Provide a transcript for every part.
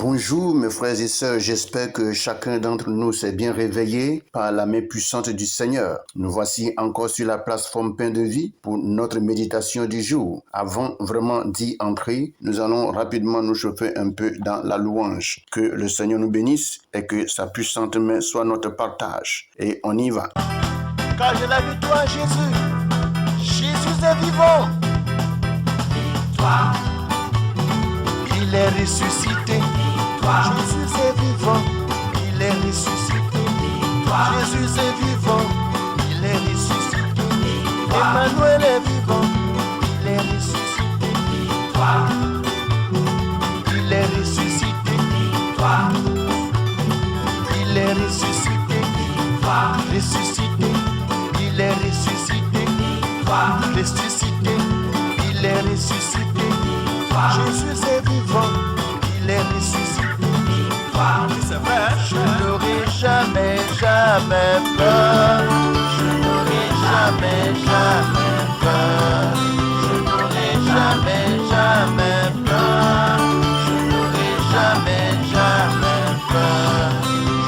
Bonjour mes frères et sœurs, j'espère que chacun d'entre nous s'est bien réveillé par la main puissante du Seigneur. Nous voici encore sur la plateforme Pain de Vie pour notre méditation du jour. Avant vraiment d'y entrer, nous allons rapidement nous chauffer un peu dans la louange. Que le Seigneur nous bénisse et que sa puissante main soit notre partage. Et on y va. Car j'ai la victoire, Jésus. Jésus est vivant. Toi, il est ressuscité. Toi, Jésus est vivant. Il est ressuscité. Toi, Jésus est vivant. Il est ressuscité. Emmanuel est vivant. Il est ressuscité. Toi, il est ressuscité. Toi, il est ressuscité. Toi, ressuscité. Il est ressuscité. Toi, ressuscité. Il est ressuscité. Jésus est vivant. Il est ressuscité. C'est vrai. Je n'aurai jamais, jamais peur. Je n'aurai jamais, jamais peur. Je n'aurai jamais, jamais peur. Je n'aurai jamais, jamais peur.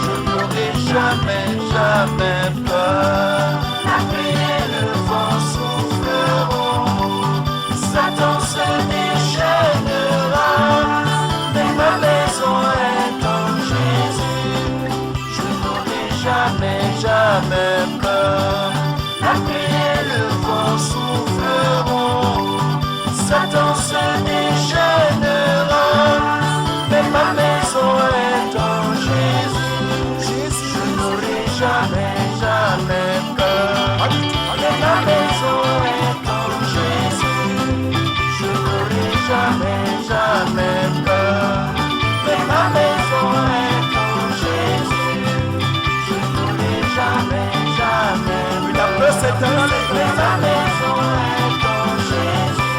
Je n'aurai jamais, jamais peur. La pluie et le vent souffleront. Satan se déchaînera. Mais ma maison est en Jésus. Je n'aurai jamais, jamais peur. La pluie et le vent souffleront. Satan se déchaînera. Mais ma maison est en Jésus. Je n'aurai jamais, jamais peur. Mais ma maison est en Jésus. Je n'aurai jamais, jamais peur. Mais ma maison est en Jésus. Je n'aurai jamais, jamais peur. La peur s'éteint. Mais ma maison est en Jésus.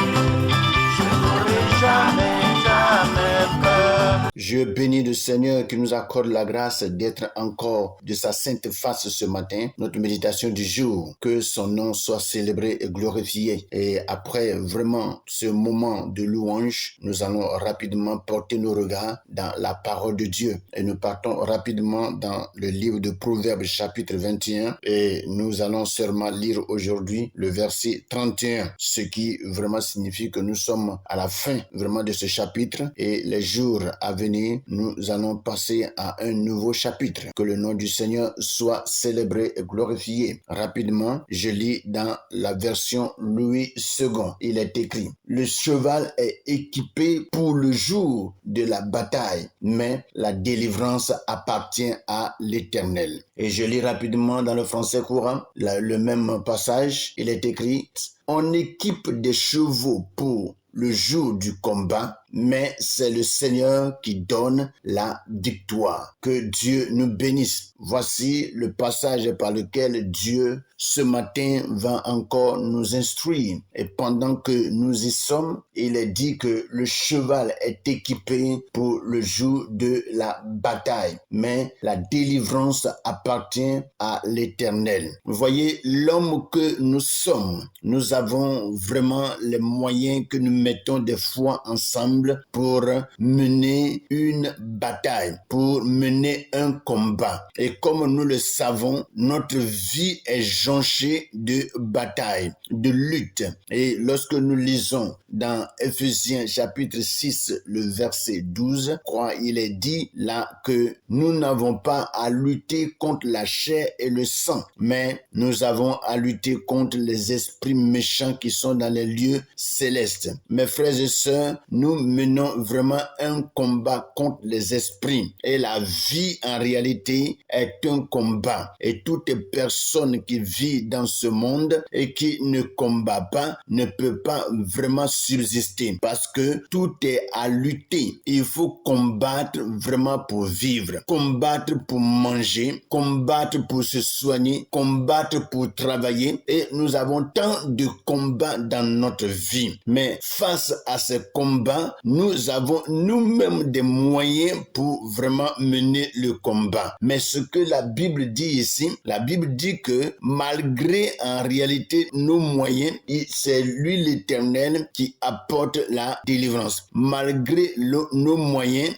Je n'aurai jamais, jamais peur. Je bénis le Seigneur qui nous accorde la grâce d'être encore de sa sainte face ce matin, notre méditation du jour. Que son nom soit célébré et glorifié. Et après vraiment ce moment de louange, nous allons rapidement porter nos regards dans la parole de Dieu. Et nous partons rapidement dans le livre de Proverbes chapitre 21 et nous allons seulement lire aujourd'hui le verset 31, ce qui vraiment signifie que nous sommes à la fin vraiment de ce chapitre et les jours à venir, nous allons passer à un nouveau chapitre. Que le nom du Seigneur soit célébré et glorifié. Rapidement, je lis dans la version Louis II. Il est écrit: le cheval est équipé pour le jour de la bataille, mais la délivrance appartient à l'Éternel. Et je lis rapidement dans le français courant le même passage. Il est écrit: on équipe des chevaux pour le jour du combat, mais c'est le Seigneur qui donne la victoire. Que Dieu nous bénisse. Voici le passage par lequel Dieu, ce matin, va encore nous instruire. Et pendant que nous y sommes, il est dit que le cheval est équipé pour le jour de la bataille, mais la délivrance appartient à l'Éternel. Vous voyez, l'homme que nous sommes, nous avons vraiment les moyens que nous mettons des fois ensemble pour mener une bataille, pour mener un combat. Et comme nous le savons, notre vie est jonchée de batailles, de luttes. Et lorsque nous lisons dans Ephésiens chapitre 6, le verset 12, il est dit là que nous n'avons pas à lutter contre la chair et le sang, mais nous avons à lutter contre les esprits méchants qui sont dans les lieux célestes. Mes frères et sœurs, nous menons vraiment un combat contre les esprits. Et la vie, en réalité, est un combat. Et toute personne qui vit dans ce monde et qui ne combat pas ne peut pas vraiment subsister. Parce que tout est à lutter. Il faut combattre vraiment pour vivre. Combattre pour manger. Combattre pour se soigner. Combattre pour travailler. Et nous avons tant de combats dans notre vie. Mais face à ces combats, nous avons nous-mêmes des moyens pour vraiment mener le combat. Mais ce que la Bible dit ici, la Bible dit que malgré en réalité nos moyens, c'est lui l'Éternel qui apporte la délivrance. Malgré nos moyens,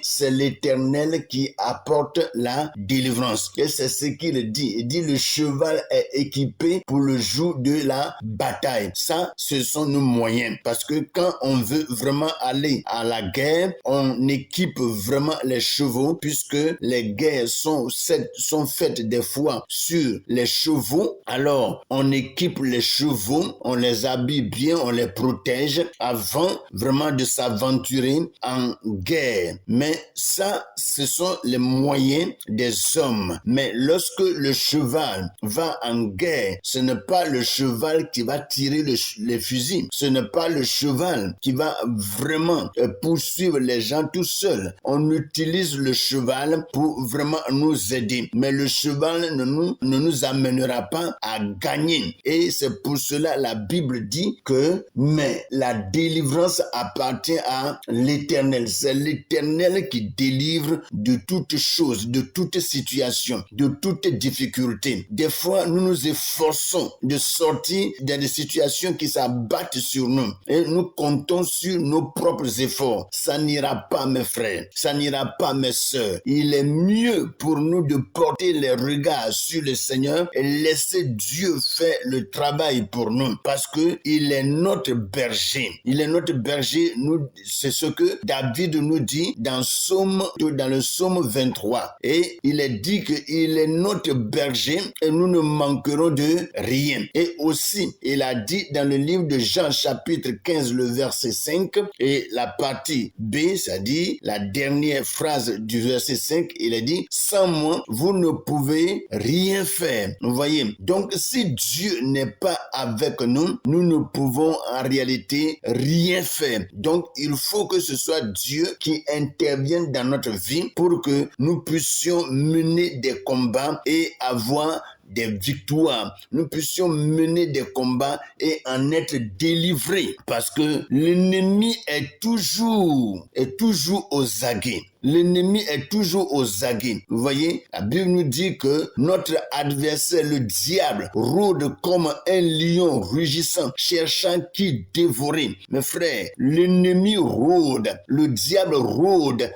c'est l'Éternel qui apporte la délivrance. Et c'est ce qu'il dit. Il dit le cheval est équipé pour le jour de la bataille. Ça, ce sont nos moyens. Parce que quand on veut vraiment aller à la guerre, on équipe vraiment les chevaux, puisque les guerres sont faites des fois sur les chevaux. Alors, on équipe les chevaux, on les habille bien, on les protège avant vraiment de s'aventurer en guerre. Mais ça, ce sont les moyens des hommes. Mais lorsque le cheval va en guerre, ce n'est pas le cheval qui va tirer les fusils. Ce n'est pas le cheval qui va vraiment poursuivre les gens tout seul. On utilise le cheval pour vraiment nous aider. Mais le cheval ne nous amènera pas à gagner. Et c'est pour cela la Bible dit que mais la délivrance appartient à l'Éternel. C'est l'Éternel qui délivre de toutes choses, de toutes situations, de toutes difficultés. Des fois, nous nous efforçons de sortir dans des situations qui s'abattent sur nous et nous comptons sur nos propres efforts. Ça n'ira pas, mes frères. Ça n'ira pas, mes sœurs. Il est mieux pour nous de porter les regards sur le Seigneur et laisser Dieu faire le travail pour nous parce que il est notre berger. Il est notre berger. C'est ce que David nous dit dans le psaume 23. Et il est dit qu'il est notre berger et nous ne manquerons de rien. Et aussi, il a dit dans le livre de Jean chapitre 15, le verset 5 et la partie B, c'est-à-dire la dernière phrase du verset 5, il a dit « Sans moi, vous ne pouvez rien faire ». Vous voyez, donc si Dieu n'est pas avec nous, nous ne pouvons en réalité rien faire. Donc, il faut que ce soit Dieu qui intervienne dans notre vie pour que nous puissions mener des combats et avoir des victoires. Nous puissions mener des combats et en être délivrés parce que l'ennemi est toujours aux aguets. L'ennemi est toujours aux aguets. Vous voyez, la Bible nous dit que notre adversaire, le diable, rôde comme un lion rugissant, cherchant qui dévorer. Mes frères, l'ennemi rôde, le diable rôde,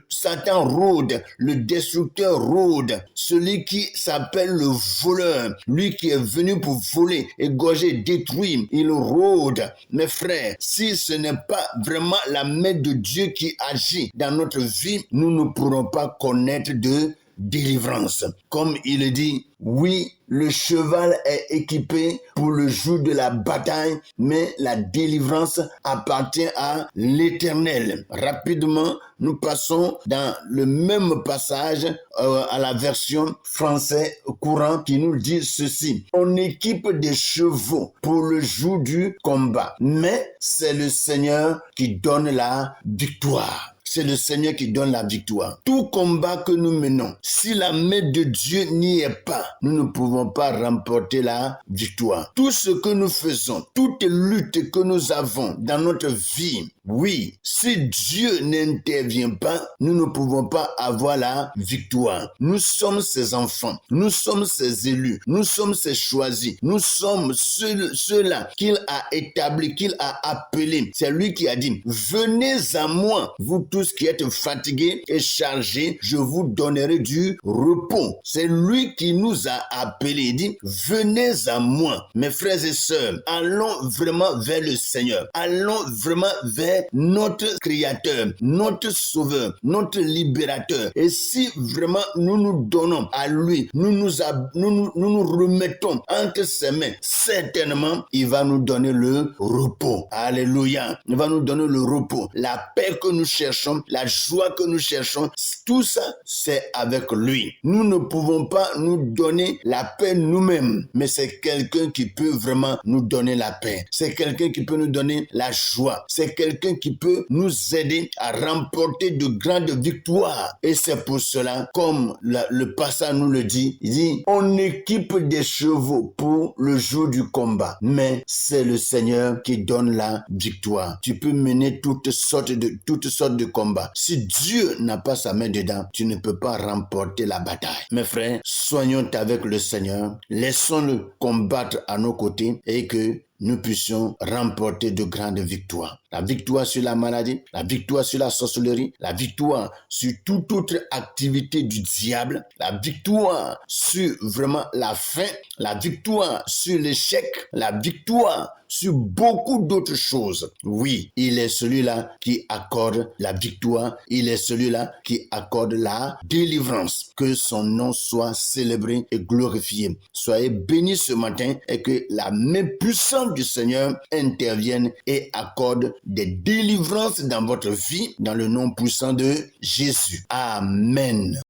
Satan rôde, le destructeur rôde, celui qui s'appelle le voleur, lui qui est venu pour voler, égorger, détruire, il rôde. Mes frères, si ce n'est pas vraiment la main de Dieu qui agit dans notre vie, nous ne pourrons pas connaître de délivrance. Comme il dit, oui, le cheval est équipé pour le jour de la bataille, mais la délivrance appartient à l'Éternel. Rapidement, nous passons dans le même passage à la version français courant qui nous dit ceci. On équipe des chevaux pour le jour du combat, mais c'est le Seigneur qui donne la victoire. C'est le Seigneur qui donne la victoire. Tout combat que nous menons, si la main de Dieu n'y est pas, nous ne pouvons pas remporter la victoire. Tout ce que nous faisons, toute lutte que nous avons dans notre vie, oui, si Dieu n'intervient pas, nous ne pouvons pas avoir la victoire. Nous sommes ses enfants, nous sommes ses élus, nous sommes ses choisis, nous sommes ceux-là qu'il a établis, qu'il a appelés. C'est lui qui a dit, venez à moi, vous tous qui êtes fatigués et chargés, je vous donnerai du repos. C'est lui qui nous a appelés. Il dit, venez à moi, mes frères et sœurs, allons vraiment vers le Seigneur, allons vraiment vers notre Créateur, notre Sauveur, notre Libérateur. Et si vraiment nous nous donnons à lui, nous nous remettons entre ses mains, certainement, il va nous donner le repos. Alléluia. Il va nous donner le repos. La paix que nous cherchons cherchons, la joie que nous cherchons, tout ça, c'est avec lui. Nous ne pouvons pas nous donner la paix nous-mêmes, mais c'est quelqu'un qui peut vraiment nous donner la paix. C'est quelqu'un qui peut nous donner la joie. C'est quelqu'un qui peut nous aider à remporter de grandes victoires. Et c'est pour cela, comme le passage nous le dit, il dit, on équipe des chevaux pour le jour du combat, mais c'est le Seigneur qui donne la victoire. Tu peux mener toutes sortes de combats. Si Dieu n'a pas sa main dedans, tu ne peux pas remporter la bataille. Mes frères, soignons avec le Seigneur, laissons-le combattre à nos côtés et que nous puissions remporter de grandes victoires. La victoire sur la maladie, la victoire sur la sorcellerie, la victoire sur toute autre activité du diable, la victoire sur vraiment la faim, la victoire sur l'échec, la victoire sur beaucoup d'autres choses. Oui, il est celui-là qui accorde la victoire, il est celui-là qui accorde la délivrance. Que son nom soit célébré et glorifié. Soyez bénis ce matin et que la main puissante du Seigneur intervienne et accorde des délivrances dans votre vie, dans le nom puissant de Jésus. Amen.